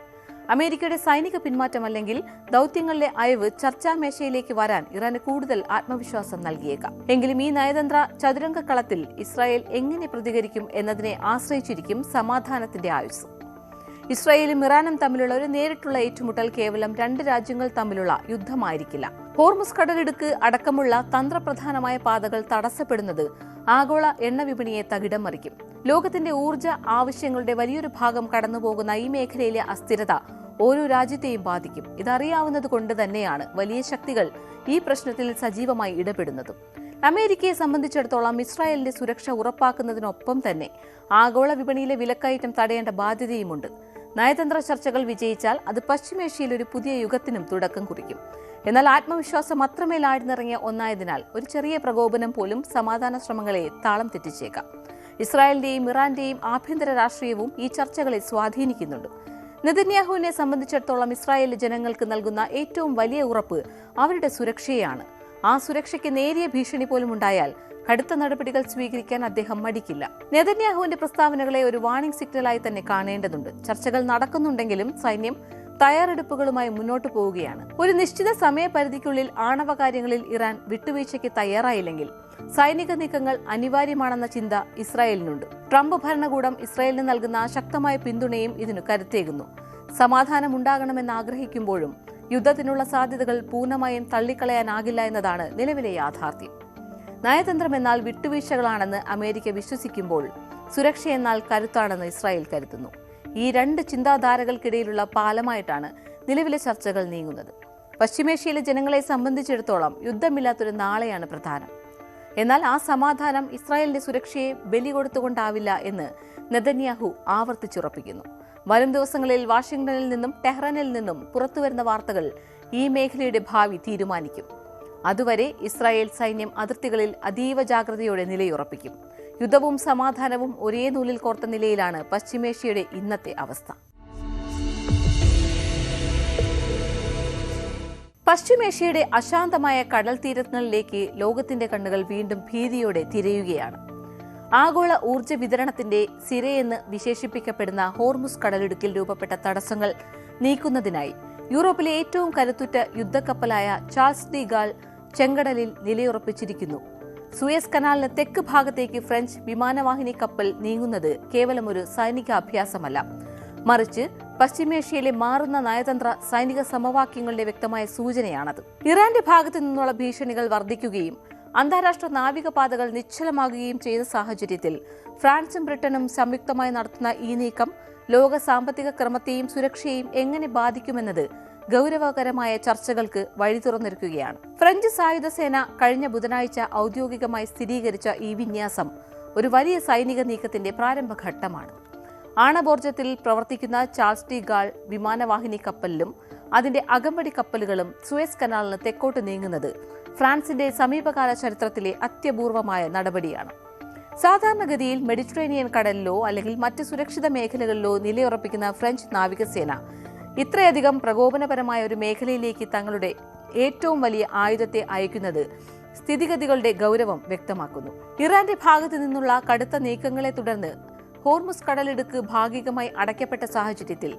അമേരിക്കയുടെ സൈനിക പിന്മാറ്റം അല്ലെങ്കിൽ ദൌത്യങ്ങളിലെ അയവ് ചർച്ചാമേശയിലേക്ക് വരാൻ ഇറാന് കൂടുതൽ ആത്മവിശ്വാസം നൽകിയേക്കാം. എങ്കിലും ഈ നയതന്ത്ര ചതുരംഗക്കളത്തിൽ ഇസ്രായേൽ എങ്ങനെ പ്രതികരിക്കും എന്നതിനെ ആശ്രയിച്ചിരിക്കും സമാധാനത്തിന്റെ ആയുസ്. ഇസ്രായേലും ഇറാനും തമ്മിലുള്ള ഒരു നേരിട്ടുള്ള ഏറ്റുമുട്ടൽ കേവലം രണ്ട് രാജ്യങ്ങൾ തമ്മിലുള്ള യുദ്ധമായിരിക്കില്ല. ഹോർമുസ് കടലിടുക്ക് അടക്കമുള്ള തന്ത്രപ്രധാനമായ പാതകൾ തടസ്സപ്പെടുന്നത് ആഗോള എണ്ണ വിപണിയെ തകിടം മറിക്കും. ലോകത്തിന്റെ ഊർജ്ജ ആവശ്യങ്ങളുടെ വലിയൊരു ഭാഗം കടന്നുപോകുന്ന ഈ മേഖലയിലെ അസ്ഥിരത ഓരോ രാജ്യത്തെയും ബാധിക്കും. ഇതറിയാവുന്നത് കൊണ്ട് തന്നെയാണ് വലിയ ശക്തികൾ ഈ പ്രശ്നത്തിൽ സജീവമായി ഇടപെടുന്നതും. അമേരിക്കയെ സംബന്ധിച്ചിടത്തോളം ഇസ്രായേലിന്റെ സുരക്ഷ ഉറപ്പാക്കുന്നതിനൊപ്പം തന്നെ ആഗോള വിപണിയിലെ വിലക്കയറ്റം തടയേണ്ട ബാധ്യതയുമുണ്ട്. നയതന്ത്ര ചർച്ചകൾ വിജയിച്ചാൽ അത് പശ്ചിമേഷ്യയിൽ ഒരു പുതിയ യുഗത്തിനും തുടക്കം കുറിക്കും. എന്നാൽ ആത്മവിശ്വാസം അത്രമേൽ ആഴ്ന്നിറങ്ങിയ ഒന്നായതിനാൽ ഒരു ചെറിയ പ്രകോപനം പോലും സമാധാന ശ്രമങ്ങളെ താളം തെറ്റിച്ചേക്കാം. ഇസ്രായേലിന്റെയും ഇറാന്റെയും ആഭ്യന്തര രാഷ്ട്രീയവും ഈ ചർച്ചകളെ സ്വാധീനിക്കുന്നുണ്ട്. നെതന്യാഹുവിനെ സംബന്ധിച്ചിടത്തോളം ഇസ്രായേലിലെ ജനങ്ങൾക്ക് നൽകുന്ന ഏറ്റവും വലിയ ഉറപ്പ് അവരുടെ സുരക്ഷയാണ്. ആ സുരക്ഷയ്ക്ക് നേരിയ ഭീഷണി പോലും ഉണ്ടായാൽ കടുത്ത നടപടികൾ സ്വീകരിക്കാൻ അദ്ദേഹം മടിക്കില്ല. നെതന്യാഹുവിന്റെ പ്രസ്താവനകളെ ഒരു വാർണിംഗ് സിഗ്നലായി തന്നെ കാണേണ്ടതുണ്ട്. ചർച്ചകൾ നടക്കുന്നുണ്ടെങ്കിലും സൈന്യം തയ്യാറെടുപ്പുകളുമായി മുന്നോട്ടു പോവുകയാണ്. ഒരു നിശ്ചിത സമയപരിധിക്കുള്ളിൽ ആണവ കാര്യങ്ങളിൽ ഇറാൻ വിട്ടുവീഴ്ചയ്ക്ക് തയ്യാറായില്ലെങ്കിൽ സൈനിക നീക്കങ്ങൾ അനിവാര്യമാണെന്ന ചിന്ത ഇസ്രായേലിനുണ്ട്. ട്രംപ് ഭരണകൂടം ഇസ്രായേലിന് നൽകുന്ന ശക്തമായ പിന്തുണയും ഇതിനു കരുത്തേകുന്നു. സമാധാനം ഉണ്ടാകണമെന്ന് ആഗ്രഹിക്കുമ്പോഴും യുദ്ധത്തിനുള്ള സാധ്യതകൾ പൂർണ്ണമായും തള്ളിക്കളയാനാകില്ല എന്നതാണ് നിലവിലെ യാഥാർത്ഥ്യം. നയതന്ത്രമെന്നാൽ വിട്ടുവീഴ്ചകളാണെന്ന് അമേരിക്ക വിശ്വസിക്കുമ്പോൾ സുരക്ഷയെന്നാൽ കരുത്താണെന്ന് ഇസ്രായേൽ കരുതുന്നു. ഈ രണ്ട് ചിന്താധാരകൾക്കിടയിലുള്ള പാലമായിട്ടാണ് നിലവിലെ ചർച്ചകൾ നീങ്ങുന്നത്. പശ്ചിമേഷ്യയിലെ ജനങ്ങളെ സംബന്ധിച്ചിടത്തോളം യുദ്ധമില്ലാത്തൊരു നാളെയാണ് പ്രധാനം. എന്നാൽ ആ സമാധാനം ഇസ്രായേലിന്റെ സുരക്ഷയെ ബലി കൊടുത്തുകൊണ്ടാവില്ല എന്ന് നെതന്യാഹു ആവർത്തിച്ചുറപ്പിക്കുന്നു. വരും ദിവസങ്ങളിൽ വാഷിംഗ്ടണിൽ നിന്നും ടെഹ്റാനിൽ നിന്നും പുറത്തുവരുന്ന വാർത്തകൾ ഈ മേഖലയുടെ ഭാവി തീരുമാനിക്കും. അതുവരെ ഇസ്രായേൽ സൈന്യം അതിർത്തികളിൽ അതീവ ജാഗ്രതയോടെ നിലയുറപ്പിക്കും. യുദ്ധവും സമാധാനവും ഒരേ നൂലിൽ കോർത്ത നിലയിലാണ് പശ്ചിമേഷ്യയുടെ ഇന്നത്തെ അവസ്ഥ. പശ്ചിമേഷ്യയുടെ അശാന്തമായ കടൽ തീരങ്ങളിലേക്ക് ലോകത്തിന്റെ കണ്ണുകൾ വീണ്ടും ഭീതിയോടെ തിരയുകയാണ്. ആഗോള ഊർജ്ജ വിതരണത്തിന്റെ സിരയെന്ന് വിശേഷിപ്പിക്കപ്പെടുന്ന ഹോർമുസ് കടലിടുക്കിൽ രൂപപ്പെട്ട തടസ്സങ്ങൾ നീക്കുന്നതിനായി യൂറോപ്പിലെ ഏറ്റവും കരുത്തുറ്റ യുദ്ധക്കപ്പലായ ചാൾസ് ഡി ഗാൾ ചെങ്കടലിൽ നിലയുറപ്പിച്ചിരിക്കുന്നു. സൂയസ് കനാലിന് തെക്ക് ഭാഗത്തേക്ക് ഫ്രഞ്ച് വിമാനവാഹിനി കപ്പൽ നീങ്ങുന്നത് കേവലം ഒരു സൈനിക അഭ്യാസമല്ല, മറിച്ച് പശ്ചിമേഷ്യയിലെ മാറുന്ന നയതന്ത്ര സൈനിക സമവാക്യങ്ങളുടെ വ്യക്തമായ സൂചനയാണത്. ഇറാന്റെ ഭാഗത്തു നിന്നുള്ള ഭീഷണികൾ വർദ്ധിക്കുകയും അന്താരാഷ്ട്ര നാവികപാതകൾ നിശ്ചലമാകുകയും ചെയ്ത സാഹചര്യത്തിൽ ഫ്രാൻസും ബ്രിട്ടനും സംയുക്തമായി നടത്തുന്ന ഈ നീക്കം ലോക സാമ്പത്തിക ക്രമത്തെയും സുരക്ഷയെയും എങ്ങനെ ബാധിക്കുമെന്നത് ഗൌരവകരമായ ചർച്ചകൾക്ക് വഴി തുറന്നിരിക്കുകയാണ്. ഫ്രഞ്ച് സായുധ സേന കഴിഞ്ഞ ബുധനാഴ്ച ഔദ്യോഗികമായി സ്ഥിരീകരിച്ച ഈ വിന്യാസം ഒരു വലിയ സൈനിക നീക്കത്തിന്റെ പ്രാരംഭഘട്ടമാണ്. ആണവോർജ്ജത്തിൽ പ്രവർത്തിക്കുന്ന ചാൾസ് ഡി ഗാൾ വിമാനവാഹിനി കപ്പലിലും അതിന്റെ അകമ്പടി കപ്പലുകളും സൂയസ് കനാലിന് തെക്കോട്ട് നീങ്ങുന്നത് ഫ്രാൻസിന്റെ സമീപകാല ചരിത്രത്തിലെ അത്യപൂർവമായ നടപടിയാണ്. സാധാരണഗതിയിൽ മെഡിറ്ററേനിയൻ കടലിലോ അല്ലെങ്കിൽ മറ്റ് സുരക്ഷിത മേഖലകളിലോ നിലയുറപ്പിക്കുന്ന ഫ്രഞ്ച് നാവികസേന ഇത്രയധികം പ്രകോപനപരമായ ഒരു മേഖലയിലേക്ക് തങ്ങളുടെ ഏറ്റവും വലിയ ആയുധത്തെ അയക്കുന്നത് സ്ഥിതിഗതികളുടെ ഗൗരവം വ്യക്തമാക്കുന്നു. ഇറാന്റെ ഭാഗത്തു നിന്നുള്ള കടുത്ത നീക്കങ്ങളെ തുടർന്ന് ഹോർമുസ് കടലിടുക്ക് ഭാഗികമായി അടയ്ക്കപ്പെട്ട സാഹചര്യത്തിൽ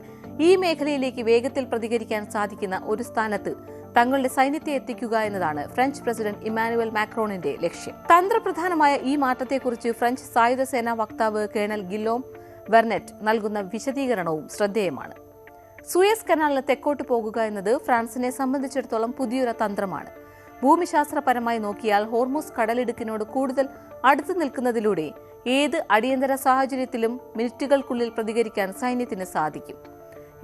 ഈ മേഖലയിലേക്ക് വേഗത്തിൽ പ്രതികരിക്കാൻ സാധിക്കുന്ന ഒരു സ്ഥാനത്ത് തങ്ങളുടെ സൈന്യത്തെ എത്തിക്കുക എന്നതാണ് ഫ്രഞ്ച് പ്രസിഡന്റ് ഇമ്മാനുവൽ മാക്രോണിന്റെ ലക്ഷ്യം. തന്ത്രപ്രധാനമായ ഈ മാറ്റത്തെക്കുറിച്ച് ഫ്രഞ്ച് സായുധ സേനാ വക്താവ് കേണൽ ഗില്ലോം വെർനെറ്റ് നൽകുന്ന വിശദീകരണവും ശ്രദ്ധേയമാണ്. സൂയസ് കനാലിന് തെക്കോട്ട് പോകുക എന്നത് ഫ്രാൻസിനെ സംബന്ധിച്ചിടത്തോളം പുതിയൊരു തന്ത്രമാണ്. ഭൂമിശാസ്ത്രപരമായി നോക്കിയാൽ ഹോർമുസ് കടലിടുക്കിനോട് കൂടുതൽ അടുത്തു നിൽക്കുന്നതിലൂടെ ഏത് അടിയന്തര സാഹചര്യത്തിലും മിനിറ്റുകൾക്കുള്ളിൽ പ്രതികരിക്കാൻ സൈന്യത്തിന് സാധിക്കും.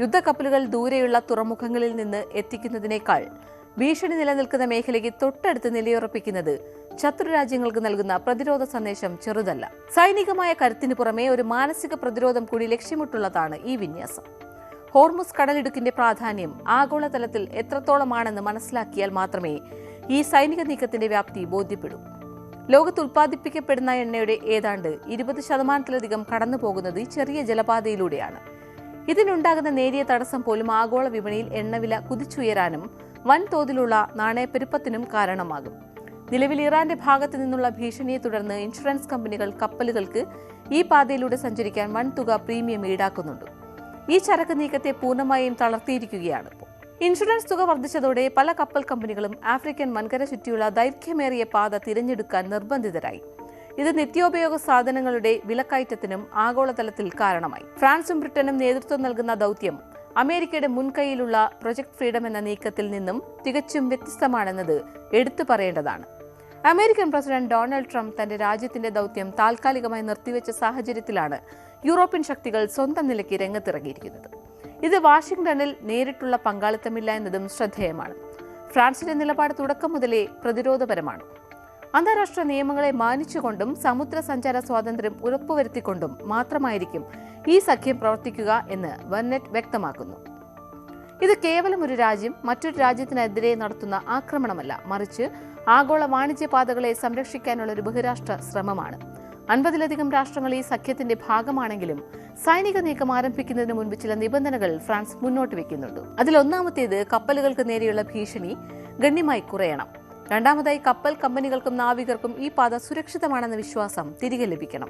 യുദ്ധക്കപ്പലുകൾ ദൂരെയുള്ള തുറമുഖങ്ങളിൽ നിന്ന് എത്തിക്കുന്നതിനേക്കാൾ ഭീഷണി നിലനിൽക്കുന്ന മേഖലയ്ക്ക് തൊട്ടടുത്ത് നിലയുറപ്പിക്കുന്നത് ശത്രുരാജ്യങ്ങൾക്ക് നൽകുന്ന പ്രതിരോധ സന്ദേശം ചെറുതല്ല. സൈനികമായ കരുത്തിന് പുറമെ ഒരു മാനസിക പ്രതിരോധം കൂടി ലക്ഷ്യമിട്ടുള്ളതാണ് ഈ വിന്യാസം. ഹോർമുസ് കടലിടുക്കിന്റെ പ്രാധാന്യം ആഗോളതലത്തിൽ എത്രത്തോളമാണെന്ന് മനസ്സിലാക്കിയാൽ മാത്രമേ ഈ സൈനിക നീക്കത്തിന്റെ വ്യാപ്തി ബോധ്യപ്പെടൂ. ലോകത്ത് ഉൽപ്പാദിപ്പിക്കപ്പെടുന്ന എണ്ണയുടെ ഏതാണ്ട് 20% കടന്നു പോകുന്നത് ഈ ചെറിയ ജലപാതയിലൂടെയാണ്. ഇതിനുണ്ടാകുന്ന നേരിയ തടസ്സം പോലും ആഗോള വിപണിയിൽ എണ്ണവില കുതിച്ചുയരാനും വൻതോതിലുള്ള നാണയപ്പെരുപ്പത്തിനും കാരണമാകും. നിലവിൽ ഇറാന്റെ ഭാഗത്തു നിന്നുള്ള ഭീഷണിയെ തുടർന്ന് ഇൻഷുറൻസ് കമ്പനികൾ കപ്പലുകൾക്ക് ഈ പാതയിലൂടെ സഞ്ചരിക്കാൻ വൻതുക പ്രീമിയം ഈടാക്കുന്നുണ്ട്. ഈ ചരക്ക് നീക്കത്തെ പൂർണ്ണമായും തളർത്തിയിരിക്കുകയാണ്. ഇൻഷുറൻസ് തുക വർദ്ധിച്ചതോടെ പല കപ്പൽ കമ്പനികളും ആഫ്രിക്കൻ വൻകര ചുറ്റിയുള്ള ദൈർഘ്യമേറിയ പാത തിരഞ്ഞെടുക്കാൻ നിർബന്ധിതരായി. ഇത് നിത്യോപയോഗ സാധനങ്ങളുടെ വിലക്കയറ്റത്തിനും ആഗോളതലത്തിൽ കാരണമായി. ഫ്രാൻസും ബ്രിട്ടനും നേതൃത്വം നൽകുന്ന ദൗത്യം അമേരിക്കയുടെ മുൻകൈയിലുള്ള പ്രൊജക്ട് ഫ്രീഡം എന്ന നീക്കത്തിൽ നിന്നും തികച്ചും വ്യത്യസ്തമാണെന്നത് എടുത്തു പറയേണ്ടതാണ്. അമേരിക്കൻ പ്രസിഡന്റ് ഡൊണാൾഡ് ട്രംപ് തന്റെ രാജ്യത്തിന്റെ ദൗത്യം താൽക്കാലികമായി നിർത്തിവെച്ച സാഹചര്യത്തിലാണ് യൂറോപ്യൻ ശക്തികൾ സ്വന്തം നിലയ്ക്ക് രംഗത്തിറങ്ങിയിരിക്കുന്നത്. ഇത് വാഷിംഗ്ടണിൽ നേരിട്ടുള്ള പങ്കാളിത്തമില്ല എന്നതും ശ്രദ്ധേയമാണ്. ഫ്രാൻസിന്റെ നിലപാട് തുടക്കം മുതലേ പ്രതിരോധപരമാണ്. അന്താരാഷ്ട്ര നിയമങ്ങളെ മാനിച്ചുകൊണ്ടും സമുദ്ര സഞ്ചാര സ്വാതന്ത്ര്യം ഉറപ്പുവരുത്തിക്കൊണ്ടും മാത്രമായിരിക്കും ഈ സഖ്യം പ്രവർത്തിക്കുക എന്ന് വെർനെറ്റ് വ്യക്തമാക്കുന്നു. ഇത് കേവലം ഒരു രാജ്യം മറ്റൊരു രാജ്യത്തിനെതിരെ നടത്തുന്ന ആക്രമണമല്ല, മറിച്ച് ആഗോള വാണിജ്യ പാതകളെ സംരക്ഷിക്കാനുള്ള ഒരു ബഹുരാഷ്ട്ര ശ്രമമാണ്. 50-ലധികം രാഷ്ട്രങ്ങൾ ഈ സഖ്യത്തിന്റെ ഭാഗമാണെങ്കിലും സൈനിക നീക്കം ആരംഭിക്കുന്നതിന് മുൻപ് ചില നിബന്ധനകൾ ഫ്രാൻസ് മുന്നോട്ട് വെക്കുന്നുണ്ട്. അതിലൊന്നാമത്തേത് കപ്പലുകൾക്ക് നേരെയുള്ള ഭീഷണി ഗണ്യമായി കുറയണം. രണ്ടാമതായി കപ്പൽ കമ്പനികൾക്കും നാവികർക്കും ഈ പാത സുരക്ഷിതമാണെന്ന വിശ്വാസം തിരികെ ലഭിക്കണം.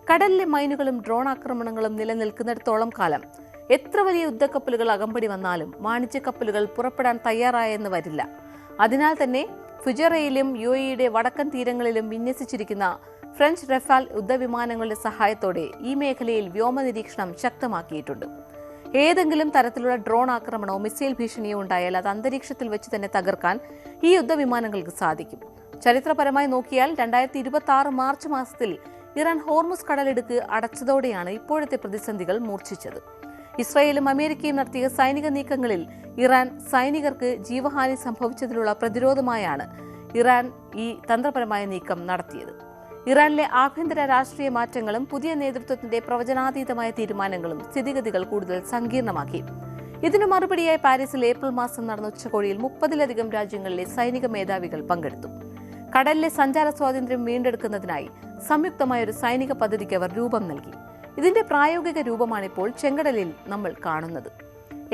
കടലിലെ മൈനുകളും ഡ്രോൺ ആക്രമണങ്ങളും നിലനിൽക്കുന്നിടത്തോളം കാലം എത്ര വലിയ യുദ്ധക്കപ്പലുകൾ അകമ്പടി വന്നാലും വാണിജ്യ കപ്പലുകൾ പുറപ്പെടാൻ തയ്യാറായെന്ന് വരില്ല. അതിനാൽ തന്നെ ഫുജറയിലും UAEയുടെ വടക്കൻ തീരങ്ങളിലും വിന്യസിച്ചിരിക്കുന്ന ഫ്രഞ്ച് റഫാൽ യുദ്ധവിമാനങ്ങളുടെ സഹായത്തോടെ ഈ മേഖലയിൽ വ്യോമ നിരീക്ഷണം ശക്തമാക്കിയിട്ടുണ്ട്. ഏതെങ്കിലും തരത്തിലുള്ള ഡ്രോൺ ആക്രമണമോ മിസൈൽ ഭീഷണിയോ ഉണ്ടായാൽ അത് അന്തരീക്ഷത്തിൽ വെച്ച് തന്നെ തകർക്കാൻ ഈ യുദ്ധവിമാനങ്ങൾക്ക് സാധിക്കും. ചരിത്രപരമായി നോക്കിയാൽ 2026 മാർച്ച് മാസത്തിൽ ഇറാൻ ഹോർമുസ് കടലിടുക്ക് അടച്ചതോടെയാണ് ഇപ്പോഴത്തെ പ്രതിസന്ധികൾ മൂർച്ഛിച്ചത്. ഇസ്രായേലും അമേരിക്കയും നടത്തിയ സൈനിക നീക്കങ്ങളിൽ ഇറാൻ സൈനികർക്ക് ജീവഹാനി സംഭവിച്ചതിലുള്ള പ്രതിരോധമായാണ് ഇറാൻ ഈ തന്ത്രപരമായ നീക്കം നടത്തിയത്. ഇറാനിലെ ആഭ്യന്തര രാഷ്ട്രീയ മാറ്റങ്ങളും പുതിയ നേതൃത്വത്തിന്റെ പ്രവചനാതീതമായ തീരുമാനങ്ങളും സ്ഥിതിഗതികൾ കൂടുതൽ സങ്കീർണമാക്കി. ഇതിനു മറുപടിയായി പാരീസിൽ ഏപ്രിൽ മാസം നടന്ന ഉച്ചകോടിയിൽ 30-ലധികം രാജ്യങ്ങളിലെ സൈനിക മേധാവികൾ പങ്കെടുത്തു. കടലിലെ സഞ്ചാര സ്വാതന്ത്ര്യം വീണ്ടെടുക്കുന്നതിനായി സംയുക്തമായ ഒരു സൈനിക പദ്ധതിക്ക് അവർ രൂപം നൽകി. ഇതിന്റെ പ്രായോഗിക രൂപമാണിപ്പോൾ ചെങ്കടലിൽ നമ്മൾ കാണുന്നത്.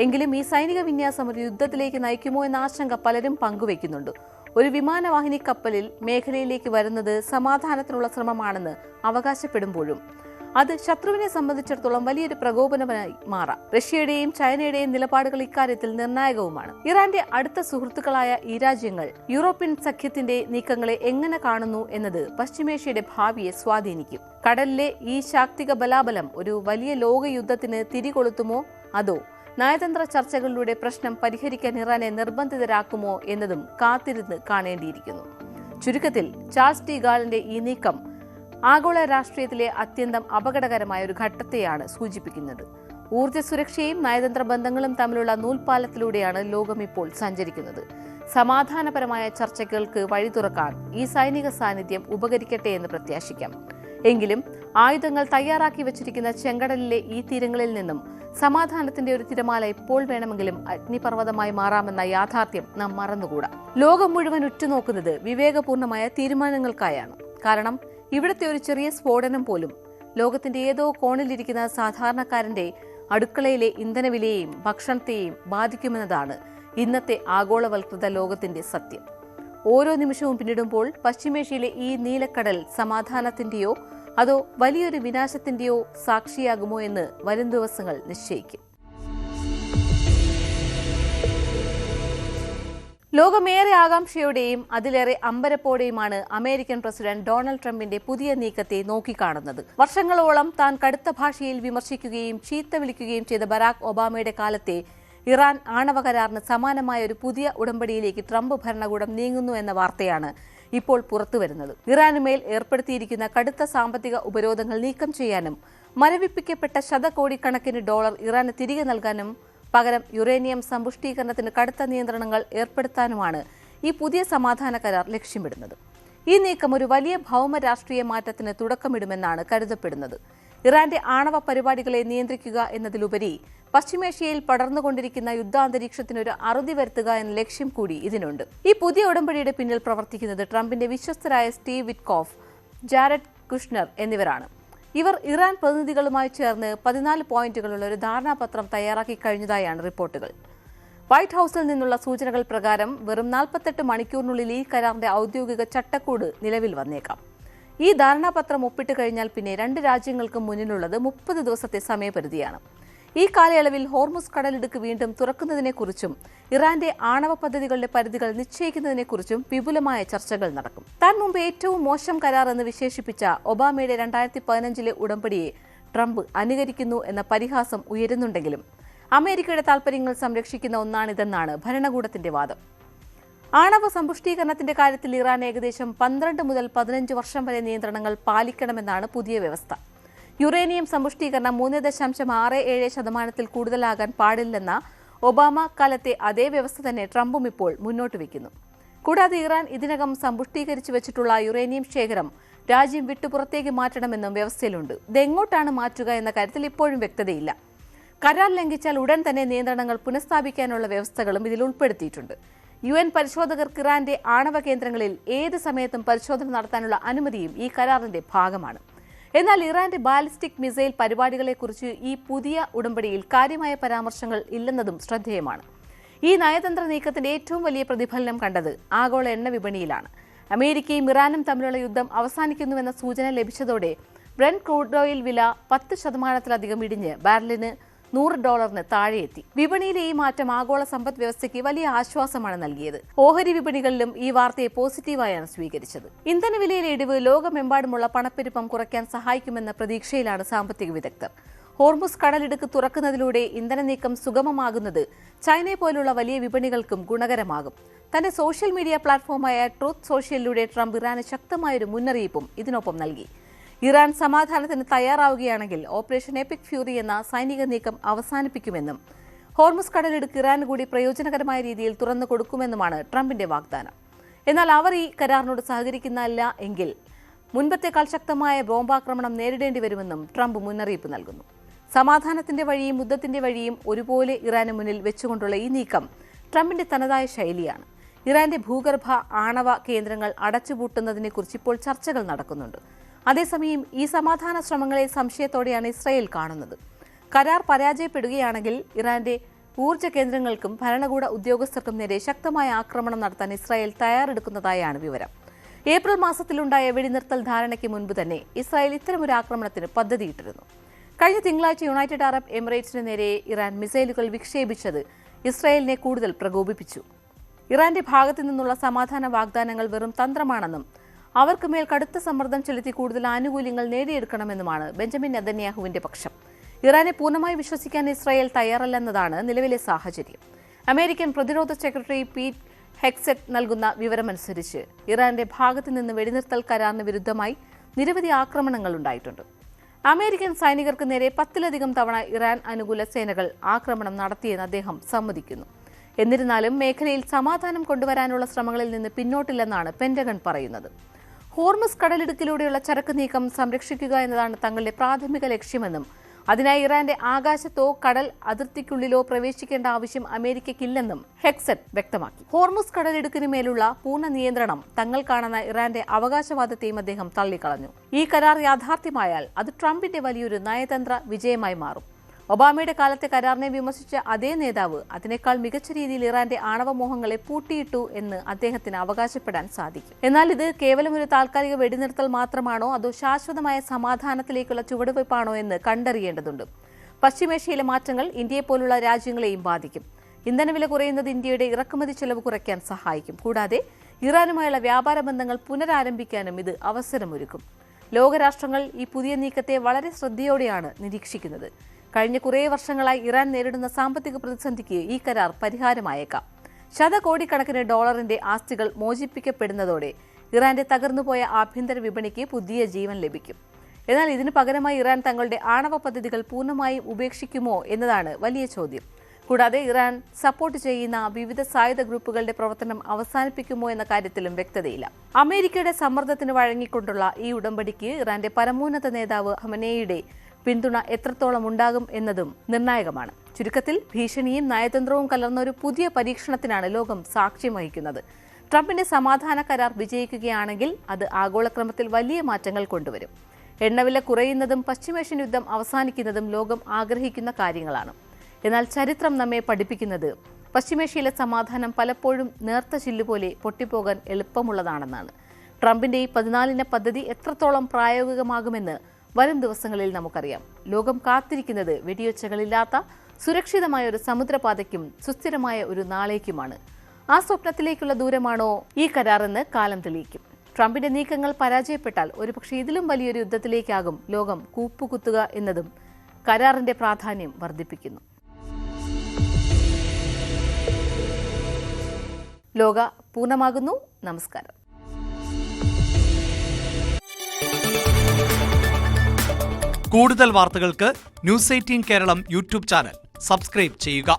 എങ്കിലും ഈ സൈനിക വിന്യാസം ഒരു യുദ്ധത്തിലേക്ക് നയിക്കുമോ എന്ന ആശങ്ക പലരും പങ്കുവയ്ക്കുന്നുണ്ട്. ഒരു വിമാനവാഹിനി കപ്പലിൽ മേഖലയിലേക്ക് വരുന്നത് സമാധാനത്തിനുള്ള ശ്രമമാണെന്ന് അവകാശപ്പെടുമ്പോഴും അത് ശത്രുവിനെ സംബന്ധിച്ചിടത്തോളം വലിയൊരു പ്രകോപനമായി മാറാം. റഷ്യയുടെയും ചൈനയുടെയും നിലപാടുകൾ ഇക്കാര്യത്തിൽ നിർണായകവുമാണ്. ഇറാന്റെ അടുത്ത സുഹൃത്തുക്കളായ ഈ രാജ്യങ്ങൾ യൂറോപ്യൻ സഖ്യത്തിന്റെ നീക്കങ്ങളെ എങ്ങനെ കാണുന്നു എന്നത് പശ്ചിമേഷ്യയുടെ ഭാവിയെ സ്വാധീനിക്കും. കടലിലെ ഈ ശാക്തിക ബലാബലം ഒരു വലിയ ലോക യുദ്ധത്തിന് തിരികൊളുത്തുമോ അതോ നയതന്ത്ര ചർച്ചകളിലൂടെ പ്രശ്നം പരിഹരിക്കാൻ ഇറാനെ നിർബന്ധിതരാക്കുമോ എന്നതും കാത്തിരുന്ന് കാണേണ്ടിയിരിക്കുന്നു. ചുരുക്കത്തിൽ ചാൾസ് ടി ഗാളിന്റെ ഈ നീക്കം ആഗോള രാഷ്ട്രീയത്തിലെ അത്യന്തം അപകടകരമായ ഒരു ഘട്ടത്തെയാണ് സൂചിപ്പിക്കുന്നത്. ഊർജ്ജ സുരക്ഷയും നയതന്ത്ര ബന്ധങ്ങളും തമ്മിലുള്ള നൂൽപാലത്തിലൂടെയാണ് ലോകം ഇപ്പോൾ സഞ്ചരിക്കുന്നത്. സമാധാനപരമായ ചർച്ചകൾക്ക് വഴി തുറക്കാൻ ഈ സൈനിക സാന്നിധ്യം ഉപകരിക്കട്ടെ എന്ന് പ്രത്യാശിക്കാം. എങ്കിലും ആയുധങ്ങൾ തയ്യാറാക്കി വച്ചിരിക്കുന്ന ചെങ്കടലിലെ ഈ തീരങ്ങളിൽ നിന്നും സമാധാനത്തിന്റെ ഒരു തിരമാല ഇപ്പോൾ വേണമെങ്കിലും അഗ്നിപർവ്വതമായി മാറാമെന്ന യാഥാർത്ഥ്യം നാം മറന്നുകൂടാ. ലോകം മുഴുവൻ ഉറ്റുനോക്കുന്നത് വിവേകപൂർണമായ തീരുമാനങ്ങൾക്കായാണ്. കാരണം ഇവിടുത്തെ ഒരു ചെറിയ സ്ഫോടനം പോലും ലോകത്തിന്റെ ഏതോ കോണിലിരിക്കുന്ന സാധാരണക്കാരന്റെ അടുക്കളയിലെ ഇന്ധനവിലയെയും ഭക്ഷണത്തെയും ബാധിക്കുമെന്നതാണ് ഇന്നത്തെ ആഗോളവൽകൃത ലോകത്തിന്റെ സത്യം. ഓരോ നിമിഷവും പിന്നിടുമ്പോൾ പശ്ചിമേഷ്യയിലെ ഈ നീലക്കടൽ സമാധാനത്തിന്റെയോ അതോ വലിയൊരു വിനാശത്തിന്റെയോ സാക്ഷിയാകുമോ എന്ന് വരും ദിവസങ്ങൾ നിശ്ചയിക്കും. ലോകമേറെ ആകാംക്ഷയോടെയും അതിലേറെ അമ്പരപ്പോടെയുമാണ് അമേരിക്കൻ പ്രസിഡന്റ് ഡൊണാൾഡ് ട്രംപിന്റെ പുതിയ നീക്കത്തെ നോക്കിക്കാണുന്നത്. വർഷങ്ങളോളം താൻ കടുത്ത ഭാഷയിൽ വിമർശിക്കുകയും ചീത്ത വിളിക്കുകയും ചെയ്ത ബരാക് ഒബാമയുടെ കാലത്തെ ഇറാൻ ആണവ കരാറിന് സമാനമായ ഒരു പുതിയ ഉടമ്പടിയിലേക്ക് ട്രംപ് ഭരണകൂടം നീങ്ങുന്നു എന്ന വാർത്തയാണ് ഇപ്പോൾ പുറത്തുവരുന്നത്. ഇറാനുമേൽ ഏർപ്പെടുത്തിയിരിക്കുന്ന കടുത്ത സാമ്പത്തിക ഉപരോധങ്ങൾ നീക്കം ചെയ്യാനും മരവിപ്പിക്കപ്പെട്ട ശതകോടിക്കണക്കിന് ഡോളർ ഇറാന് തിരികെ നൽകാനും പകരം യുറേനിയം സമ്പുഷ്ടീകരണത്തിന് കടുത്ത നിയന്ത്രണങ്ങൾ ഏർപ്പെടുത്താനുമാണ് ഈ പുതിയ സമാധാന കരാർ ലക്ഷ്യമിടുന്നത്. ഈ നീക്കം ഒരു വലിയ ഭൗമ രാഷ്ട്രീയ മാറ്റത്തിന് തുടക്കമിടുമെന്നാണ് കരുതപ്പെടുന്നത്. ഇറാന്റെ ആണവ പരിപാടികളെ നിയന്ത്രിക്കുക എന്നതിലുപരി പശ്ചിമേഷ്യയിൽ പടർന്നുകൊണ്ടിരിക്കുന്ന യുദ്ധാന്തരീക്ഷത്തിന് ഒരു അറുതി വരുത്തുക എന്ന ലക്ഷ്യം കൂടി ഇതിനുണ്ട്. ഈ പുതിയ ഉടമ്പടിയുടെ പിന്നിൽ പ്രവർത്തിക്കുന്നത് ട്രംപിന്റെ വിശ്വസ്തരായ സ്റ്റീവ് വിറ്റ്കോഫ്, ജാരഡ് കുഷ്നർ എന്നിവരാണ്. ഇവർ ഇറാൻ പ്രതിനിധികളുമായി ചേർന്ന് 14 പോയിന്റുകളുള്ള ഒരു ധാരണാപത്രം തയ്യാറാക്കി കഴിഞ്ഞതായാണ് റിപ്പോർട്ടുകൾ. വൈറ്റ് ഹൌസിൽ നിന്നുള്ള സൂചനകൾ പ്രകാരം വെറും 48 മണിക്കൂറിനുള്ളിൽ ഈ കരാറിന്റെ ഔദ്യോഗിക ചട്ടക്കൂട് നിലവിൽ വന്നേക്കാം. ഈ ധാരണാപത്രം ഒപ്പിട്ട് കഴിഞ്ഞാൽ പിന്നെ രണ്ട് രാജ്യങ്ങൾക്കും മുന്നിലുള്ളത് 30 ദിവസത്തെ സമയപരിധിയാണ്. ഈ കാലയളവിൽ ഹോർമുസ് കടലിടുക്ക് വീണ്ടും തുറക്കുന്നതിനെക്കുറിച്ചും ഇറാന്റെ ആണവ പദ്ധതികളുടെ പരിധികൾ നിശ്ചയിക്കുന്നതിനെക്കുറിച്ചും വിപുലമായ ചർച്ചകൾ നടക്കും. താൻ മുമ്പ് ഏറ്റവും മോശം കരാർ എന്ന് വിശേഷിപ്പിച്ച ഒബാമയുടെ 2015 ഉടമ്പടിയെ ട്രംപ് അനുകരിക്കുന്നു എന്ന പരിഹാസം ഉയരുന്നുണ്ടെങ്കിലും അമേരിക്കയുടെ താൽപര്യങ്ങൾ സംരക്ഷിക്കുന്ന ഒന്നാണിതെന്നാണ് ഭരണകൂടത്തിന്റെ വാദം. ആണവ സമ്പുഷ്ടീകരണത്തിന്റെ കാര്യത്തിൽ ഇറാൻ ഏകദേശം 12 മുതൽ 15 വർഷം വരെ നിയന്ത്രണങ്ങൾ പാലിക്കണമെന്നാണ് പുതിയ വ്യവസ്ഥ. യുറേനിയം സമ്പുഷ്ടീകരണം 3.67% കൂടുതലാകാൻ പാടില്ലെന്ന ഒബാമ കാലത്തെ അതേ വ്യവസ്ഥ തന്നെ ട്രംപും ഇപ്പോൾ മുന്നോട്ട് വയ്ക്കുന്നു. കൂടാതെ ഇറാൻ ഇതിനകം സമ്പുഷ്ടീകരിച്ചു വെച്ചിട്ടുള്ള യുറേനിയം ശേഖരം രാജ്യം വിട്ടുപുറത്തേക്ക് മാറ്റണമെന്നും വ്യവസ്ഥയിലുണ്ട്. ഇതെങ്ങോട്ടാണ് മാറ്റുക എന്ന കാര്യത്തിൽ ഇപ്പോഴും വ്യക്തതയില്ല. കരാർ ലംഘിച്ചാൽ ഉടൻ തന്നെ നിയന്ത്രണങ്ങൾ പുനഃസ്ഥാപിക്കാനുള്ള വ്യവസ്ഥകളും ഇതിൽ ഉൾപ്പെടുത്തിയിട്ടുണ്ട്. UN പരിശോധകർക്ക് ഇറാന്റെ ആണവ കേന്ദ്രങ്ങളിൽ ഏത് സമയത്തും പരിശോധന നടത്താനുള്ള അനുമതിയും ഈ കരാറിന്റെ ഭാഗമാണ്. എന്നാൽ ഇറാന്റെ ബാലിസ്റ്റിക് മിസൈൽ പരിപാടികളെക്കുറിച്ച് ഈ പുതിയ ഉടമ്പടിയിൽ കാര്യമായ പരാമർശങ്ങൾ ഇല്ലെന്നതും ശ്രദ്ധേയമാണ്. ഈ നയതന്ത്ര നീക്കത്തിന്റെ ഏറ്റവും വലിയ പ്രതിഫലനം കണ്ടത് ആഗോള എണ്ണ വിപണിയിലാണ്. അമേരിക്കയും ഇറാനും തമ്മിലുള്ള യുദ്ധം അവസാനിക്കുന്നുവെന്ന സൂചന ലഭിച്ചതോടെ ബ്രെന്റ് ക്രൂഡ് ഓയിൽ വില 10% ഇടിഞ്ഞ് ബാരലിന് $100 താഴെയെത്തി. വിപണിയിലെ ഈ മാറ്റം ആഗോള സമ്പദ് വ്യവസ്ഥയ്ക്ക് വലിയ ആശ്വാസമാണ് നൽകിയത്. ഓഹരി വിപണികളിലും ഈ വാർത്തയെ പോസിറ്റീവായാണ് സ്വീകരിച്ചത്. ഇന്ധനവിലയിലെ ഇടിവ് ലോകമെമ്പാടുമുള്ള പണപ്പെരുപ്പം കുറയ്ക്കാൻ സഹായിക്കുമെന്ന പ്രതീക്ഷയിലാണ് സാമ്പത്തിക വിദഗ്ധർ. ഹോർമുസ് കടലിടുക്ക് തുറക്കുന്നതിലൂടെ ഇന്ധന നീക്കം സുഗമമാകുന്നത് ചൈനയെ പോലുള്ള വലിയ വിപണികൾക്കും ഗുണകരമാകും. തന്റെ സോഷ്യൽ മീഡിയ പ്ലാറ്റ്ഫോമായ ട്രൂത്ത് സോഷ്യലിലൂടെ ട്രംപ് ഇറാന് ശക്തമായൊരു മുന്നറിയിപ്പും ഇതിനൊപ്പം നൽകി. ഇറാൻ സമാധാനത്തിന് തയ്യാറാവുകയാണെങ്കിൽ ഓപ്പറേഷൻ എപ്പിക് ഫ്യൂറി എന്ന സൈനിക നീക്കം അവസാനിപ്പിക്കുമെന്നും ഹോർമുസ് കടലിടുക്ക് ഇറാന് കൂടി പ്രയോജനകരമായ രീതിയിൽ തുറന്നു കൊടുക്കുമെന്നുമാണ് ട്രംപിന്റെ വാഗ്ദാനം. എന്നാൽ അവർ ഈ കരാറിനോട് സഹകരിക്കുന്നില്ല എങ്കിൽ മുൻപത്തേക്കാൾ ശക്തമായ ബോംബാക്രമണം നേരിടേണ്ടി വരുമെന്നും ട്രംപ് മുന്നറിയിപ്പ് നൽകുന്നു. സമാധാനത്തിന്റെ വഴിയും യുദ്ധത്തിന്റെ വഴിയും ഒരുപോലെ ഇറാന് മുന്നിൽ വെച്ചുകൊണ്ടുള്ള ഈ നീക്കം ട്രംപിന്റെ തനതായ ശൈലിയാണ്. ഇറാന്റെ ഭൂഗർഭ ആണവ കേന്ദ്രങ്ങൾ അടച്ചുപൂട്ടുന്നതിനെക്കുറിച്ച് ഇപ്പോൾ ചർച്ചകൾ നടക്കുന്നുണ്ട്. അതേസമയം ഈ സമാധാന ശ്രമങ്ങളെ സംശയത്തോടെയാണ് ഇസ്രായേൽ കാണുന്നത്. കരാർ പരാജയപ്പെടുകയാണെങ്കിൽ ഇറാന്റെ ഊർജ്ജ കേന്ദ്രങ്ങൾക്കും ഭരണകൂട ഉദ്യോഗസ്ഥർക്കും നേരെ ശക്തമായ ആക്രമണം നടത്താൻ ഇസ്രായേൽ തയ്യാറെടുക്കുന്നതായാണ് വിവരം. ഏപ്രിൽ മാസത്തിലുണ്ടായ വെടിനിർത്തൽ ധാരണയ്ക്ക് മുൻപ് തന്നെ ഇസ്രായേൽ ഇത്തരമൊരു ആക്രമണത്തിന് പദ്ധതിയിട്ടിരുന്നു. കഴിഞ്ഞ തിങ്കളാഴ്ച യുണൈറ്റഡ് അറബ് എമിറേറ്റ്സിന് നേരെ ഇറാൻ മിസൈലുകൾ വിക്ഷേപിച്ചത് ഇസ്രായേലിനെ കൂടുതൽ പ്രകോപിപ്പിച്ചു. ഇറാന്റെ ഭാഗത്തു നിന്നുള്ള സമാധാന വാഗ്ദാനങ്ങൾ വെറും തന്ത്രമാണെന്നും അവർക്ക് മേൽ കടുത്ത സമ്മർദ്ദം ചെലുത്തി കൂടുതൽ ആനുകൂല്യങ്ങൾ നേടിയെടുക്കണമെന്നുമാണ് ബെഞ്ചമിൻ നെതന്യാഹുവിന്റെ പക്ഷം. ഇറാനെ പൂർണ്ണമായി വിശ്വസിക്കാൻ ഇസ്രായേൽ തയ്യാറല്ലെന്നതാണ് നിലവിലെ സാഹചര്യം. അമേരിക്കൻ പ്രതിരോധ സെക്രട്ടറി പീറ്റ് ഹെക്സെറ്റ് നൽകുന്ന വിവരമനുസരിച്ച് ഇറാന്റെ ഭാഗത്തു നിന്ന് വെടിനിർത്തൽ കരാറിന് വിരുദ്ധമായി നിരവധി ആക്രമണങ്ങൾ ഉണ്ടായിട്ടുണ്ട്. അമേരിക്കൻ സൈനികർക്ക് നേരെ 10ലധികം തവണ ഇറാൻ അനുകൂല സേനകൾ ആക്രമണം നടത്തിയെന്ന് അദ്ദേഹം സമ്മതിക്കുന്നു. എന്നിരുന്നാലും മേഖലയിൽ സമാധാനം കൊണ്ടുവരാനുള്ള ശ്രമങ്ങളിൽ നിന്ന് പിന്നോട്ടില്ലെന്നാണ് പെന്റഗൺ പറയുന്നത്. ഹോർമുസ് കടലിടുക്കിലൂടെയുള്ള ചരക്ക് നീക്കം സംരക്ഷിക്കുക എന്നതാണ് തങ്ങളുടെ പ്രാഥമിക ലക്ഷ്യമെന്നും അതിനായി ഇറാന്റെ ആകാശത്തോ കടൽ അതിർത്തിക്കുള്ളിലോ പ്രവേശിക്കേണ്ട ആവശ്യം അമേരിക്കയ്ക്കില്ലെന്നും ഹെക്സറ്റ് വ്യക്തമാക്കി. ഹോർമുസ് കടലിടുക്കിന് മേലുള്ള പൂർണ്ണ നിയന്ത്രണം തങ്ങൾക്കാണെന്ന ഇറാന്റെ അവകാശവാദത്തെയും അദ്ദേഹം തള്ളിക്കളഞ്ഞു. ഈ കരാർ യാഥാർത്ഥ്യമായാൽ അത് ട്രംപിന്റെ വലിയൊരു നയതന്ത്ര വിജയമായി മാറും. ഒബാമയുടെ കാലത്തെ കരാറിനെ വിമർശിച്ച അതേ നേതാവ് അതിനേക്കാൾ മികച്ച രീതിയിൽ ഇറാന്റെ ആണവമോഹങ്ങളെ പൂട്ടിയിട്ടു എന്ന് അദ്ദേഹത്തിന് അവകാശപ്പെടാൻ സാധിക്കും. എന്നാൽ ഇത് കേവലം ഒരു താൽക്കാലിക വെടിനിർത്തൽ മാത്രമാണോ അതോ ശാശ്വതമായ സമാധാനത്തിലേക്കുള്ള ചുവടുവയ്പ്പാണോ എന്ന് കണ്ടറിയേണ്ടതുണ്ട്. പശ്ചിമേഷ്യയിലെ മാറ്റങ്ങൾ ഇന്ത്യയെപ്പോലുള്ള രാജ്യങ്ങളെയും ബാധിക്കും. ഇന്ധനവില കുറയുന്നത് ഇന്ത്യയുടെ ഇറക്കുമതി ചെലവ് കുറയ്ക്കാൻ സഹായിക്കും. കൂടാതെ ഇറാനുമായുള്ള വ്യാപാര ബന്ധങ്ങൾ പുനരാരംഭിക്കാനും ഇത് അവസരമൊരുക്കും. ലോകരാഷ്ട്രങ്ങൾ ഈ പുതിയ നീക്കത്തെ വളരെ ശ്രദ്ധയോടെയാണ് നിരീക്ഷിക്കുന്നത്. കഴിഞ്ഞ കുറേ വർഷങ്ങളായി ഇറാൻ നേരിടുന്ന സാമ്പത്തിക പ്രതിസന്ധിക്ക് ഈ കരാർ പരിഹാരമായേക്കാം. ശതകോടിക്കണക്കിന് ഡോളറിന്റെ ആസ്തികൾ മോചിപ്പിക്കപ്പെടുന്നതോടെ ഇറാന്റെ തകർന്നുപോയ ആഭ്യന്തര വിപണിക്ക് പുതിയ ജീവൻ ലഭിക്കും. എന്നാൽ ഇതിനു പകരമായി ഇറാൻ തങ്ങളുടെ ആണവ പദ്ധതികൾ പൂർണ്ണമായും ഉപേക്ഷിക്കുമോ എന്നതാണ് വലിയ ചോദ്യം. കൂടാതെ ഇറാൻ സപ്പോർട്ട് ചെയ്യുന്ന വിവിധ സായുധ ഗ്രൂപ്പുകളുടെ പ്രവർത്തനം അവസാനിപ്പിക്കുമോ എന്ന കാര്യത്തിലും വ്യക്തതയില്ല. അമേരിക്കയുടെ സമ്മർദ്ദത്തിന് വഴങ്ങിക്കൊണ്ടുള്ള ഈ ഉടമ്പടിക്ക് ഇറാന്റെ പരമോന്നത നേതാവ് ഖമനേയിയുടെ പിന്തുണ എത്രത്തോളം ഉണ്ടാകും എന്നതും നിർണായകമാണ്. ചുരുക്കത്തിൽ ഭീഷണിയും നയതന്ത്രവും കലർന്ന ഒരു പുതിയ പരീക്ഷണത്തിനാണ് ലോകം സാക്ഷ്യം വഹിക്കുന്നത്. ട്രംപിന്റെ സമാധാന കരാർ വിജയിക്കുകയാണെങ്കിൽ അത് ആഗോളക്രമത്തിൽ വലിയ മാറ്റങ്ങൾ കൊണ്ടുവരും. എണ്ണവില കുറയുന്നതും പശ്ചിമേഷ്യൻ യുദ്ധം അവസാനിക്കുന്നതും ലോകം ആഗ്രഹിക്കുന്ന കാര്യങ്ങളാണ്. എന്നാൽ ചരിത്രം നമ്മെ പഠിപ്പിക്കുന്നത് പശ്ചിമേഷ്യയിലെ സമാധാനം പലപ്പോഴും നേർത്ത ചില്ലുപോലെ പൊട്ടിപ്പോകാൻ എളുപ്പമുള്ളതാണെന്നാണ്. ട്രംപിന്റെ ഈ 14 പദ്ധതി എത്രത്തോളം പ്രായോഗികമാകുമെന്ന് വരും ദിവസങ്ങളിൽ നമുക്കറിയാം. ലോകം കാത്തിരിക്കുന്നത് വെടിയൊച്ചകളില്ലാത്ത സുരക്ഷിതമായ ഒരു സമുദ്രപാതയ്ക്കും സുസ്ഥിരമായ ഒരു നാളേക്കുമാണ്. ആ സ്വപ്നത്തിലേക്കുള്ള ദൂരമാണോ ഈ കരാറെന്ന് കാലം തെളിയിക്കും. ട്രംപിന്റെ നീക്കങ്ങൾ പരാജയപ്പെട്ടാൽ ഒരുപക്ഷെ ഇതിലും വലിയൊരു യുദ്ധത്തിലേക്കാകും ലോകം കൂപ്പുകുത്തുക എന്നതും കരാറിന്റെ പ്രാധാന്യം വർദ്ധിപ്പിക്കുന്നു. ലോക പൂർണ്ണമാകുന്നു. നമസ്കാരം. കൂടുതൽ വാർത്തകൾക്ക് news 18 Keralam YouTube channel subscribe ചെയ്യുക.